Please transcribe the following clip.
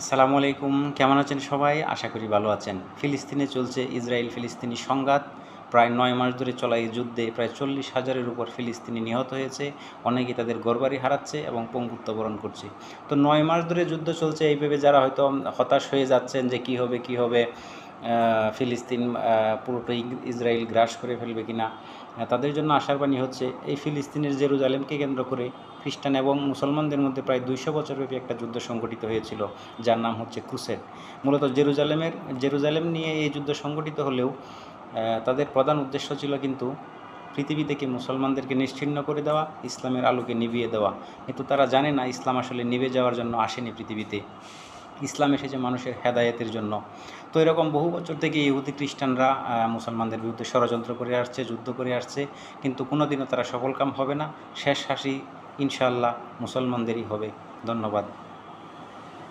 আসসালামু আলাইকুম, কেমন আছেন সবাই? আশা করি ভালো আছেন। ফিলিস্তিনে চলছে ইসরায়েল ফিলিস্তিনি সংঘাত। প্রায় ৯ মাস ধরে চলা এই যুদ্ধে প্রায় ৪০,০০০-এর উপর ফিলিস্তিনি নিহত হয়েছে। অনেকে তাদের ঘরবাড়ি হারাচ্ছে এবং পঙ্গুত্ব বরণ করছে। তো ৯ মাস ধরে যুদ্ধ চলছে এই ভেবে যারা হয়তো হতাশ হয়ে যাচ্ছেন যে কী হবে ফিলিস্তিন পুরোটাই ইসরায়েল গ্রাস করে ফেলবে কিনা, তাদের জন্য আশার বাণী হচ্ছে এই ফিলিস্তিনের জেরুজালেমকে কেন্দ্র করে খ্রিস্টান এবং মুসলমানদের মধ্যে প্রায় ২০০ বছরব্যাপী একটা যুদ্ধ সংঘটিত হয়েছিল, যার নাম হচ্ছে ক্রুসেড। মূলত জেরুজালেম নিয়ে এই যুদ্ধ সংঘটিত হলেও তাদের প্রধান উদ্দেশ্য ছিল কিন্তু পৃথিবী থেকে মুসলমানদেরকে নিশ্চিহ্ন করে দেওয়া, ইসলামের আলোকে নিভিয়ে দেওয়া। কিন্তু তারা জানে না ইসলাম আসলে নিভে যাওয়ার জন্য আসেনি পৃথিবীতে, ইসলাম এসেছে মানুষের হেদায়েতের জন্য। তো এরকম বহু বছর থেকে ইহুদি খ্রিস্টানরা মুসলমানদের বিরুদ্ধে ষড়যন্ত্র করে আসছে, যুদ্ধ করে আসছে, কিন্তু কোনোদিনও তারা সফলকাম হবে না। শেষ হাসি ইনশাআল্লাহ মুসলমানদেরই হবে। ধন্যবাদ।